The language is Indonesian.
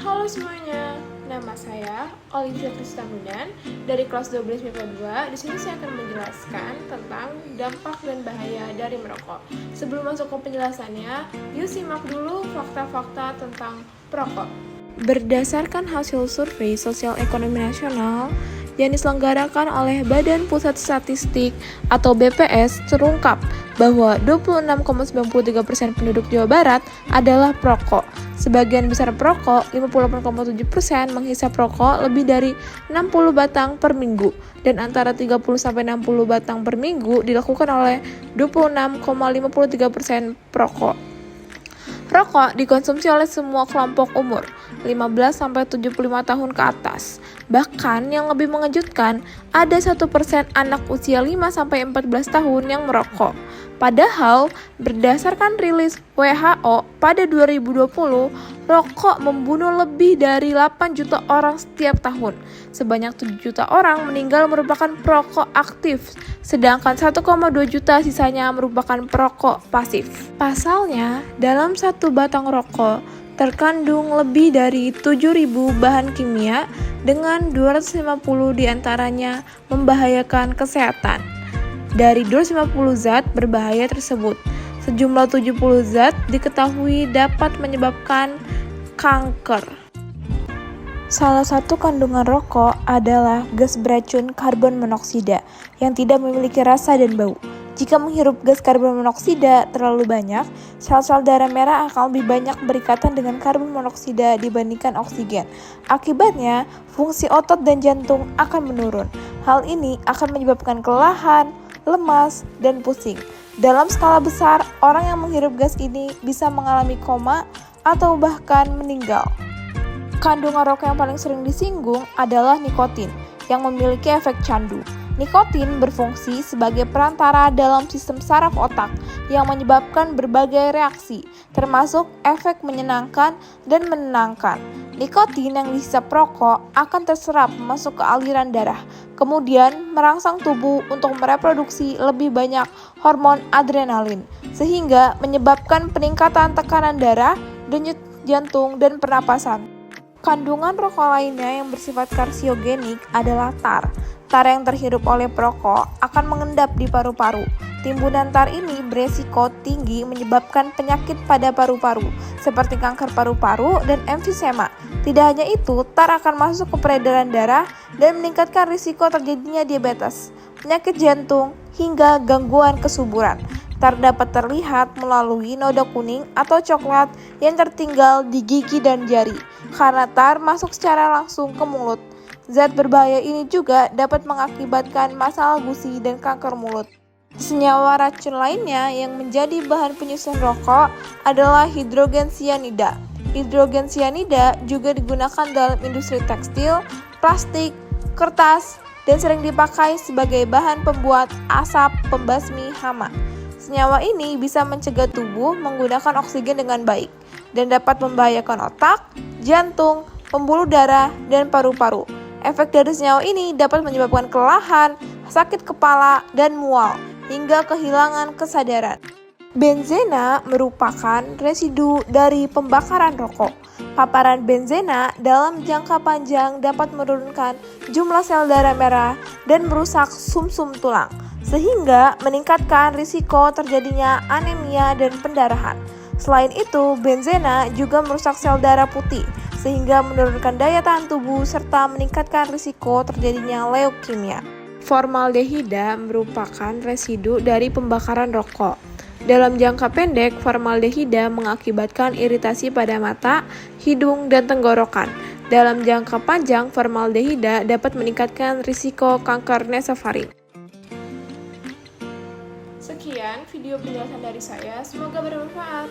Halo semuanya, nama saya Olivia Kristamudan dari kelas 12 MIPA 2. Di sini saya akan menjelaskan tentang dampak dan bahaya dari merokok. Sebelum masuk ke penjelasannya, yuk simak dulu fakta-fakta tentang perokok. Berdasarkan hasil survei Sosial Ekonomi Nasional yang diselenggarakan oleh Badan Pusat Statistik atau BPS, terungkap bahwa 26,93% penduduk Jawa Barat adalah perokok. Sebagian besar perokok, 58,7%, menghisap rokok lebih dari 60 batang per minggu, dan antara 30-60 batang per minggu dilakukan oleh 26,53% perokok. Rokok dikonsumsi oleh semua kelompok umur, 15-75 tahun ke atas. Bahkan yang lebih mengejutkan, ada 1% anak usia 5-14 tahun yang merokok. Padahal, berdasarkan rilis WHO pada 2020, rokok membunuh lebih dari 8 juta orang setiap tahun. Sebanyak 7 juta orang meninggal merupakan perokok aktif, sedangkan 1,2 juta sisanya merupakan perokok pasif. Pasalnya, dalam satu batang rokok terkandung lebih dari 7.000 bahan kimia dengan 250 diantaranya membahayakan kesehatan. Dari 250 zat berbahaya tersebut, sejumlah 70 zat diketahui dapat menyebabkan kanker. Salah satu kandungan rokok adalah gas beracun karbon monoksida yang tidak memiliki rasa dan bau. Jika menghirup gas karbon monoksida terlalu banyak, sel-sel darah merah akan lebih banyak berikatan dengan karbon monoksida dibandingkan oksigen. Akibatnya, fungsi otot dan jantung akan menurun. Hal ini akan menyebabkan kelelahan, lemas, dan pusing. Dalam skala besar, orang yang menghirup gas ini bisa mengalami koma atau bahkan meninggal. Kandungan rokok yang paling sering disinggung adalah nikotin, yang memiliki efek candu. Nikotin berfungsi sebagai perantara dalam sistem saraf otak yang menyebabkan berbagai reaksi, termasuk efek menyenangkan dan menenangkan. Nikotin yang dihisap rokok akan terserap masuk ke aliran darah, kemudian merangsang tubuh untuk mereproduksi lebih banyak hormon adrenalin, sehingga menyebabkan peningkatan tekanan darah, denyut jantung, dan pernapasan. Kandungan rokok lainnya yang bersifat karsiogenik adalah tar. Tar yang terhirup oleh perokok akan mengendap di paru-paru. Timbunan tar ini beresiko tinggi menyebabkan penyakit pada paru-paru, seperti kanker paru-paru dan emfisema. Tidak hanya itu, tar akan masuk ke peredaran darah dan meningkatkan risiko terjadinya diabetes, penyakit jantung, hingga gangguan kesuburan. Tar dapat terlihat melalui noda kuning atau coklat yang tertinggal di gigi dan jari, karena tar masuk secara langsung ke mulut. Zat berbahaya ini juga dapat mengakibatkan masalah gusi dan kanker mulut. Senyawa racun lainnya yang menjadi bahan penyusun rokok adalah hidrogen cyanida. Hidrogen cyanida juga digunakan dalam industri tekstil, plastik, kertas, dan sering dipakai sebagai bahan pembuat asap pembasmi hama. Senyawa ini bisa mencegah tubuh menggunakan oksigen dengan baik dan dapat membahayakan otak, jantung, pembuluh darah, dan paru-paru. Efek dari senyawa ini dapat menyebabkan kelelahan, sakit kepala, dan mual, hingga kehilangan kesadaran. Benzena merupakan residu dari pembakaran rokok. Paparan benzena dalam jangka panjang dapat menurunkan jumlah sel darah merah dan merusak sumsum tulang, sehingga meningkatkan risiko terjadinya anemia dan pendarahan. Selain itu, benzena juga merusak sel darah putih, sehingga menurunkan daya tahan tubuh serta meningkatkan risiko terjadinya leukemia. Formaldehida merupakan residu dari pembakaran rokok. Dalam jangka pendek, formaldehida mengakibatkan iritasi pada mata, hidung, dan tenggorokan. Dalam jangka panjang, formaldehida dapat meningkatkan risiko kanker nasofaring. Sekian video penjelasan dari saya, semoga bermanfaat.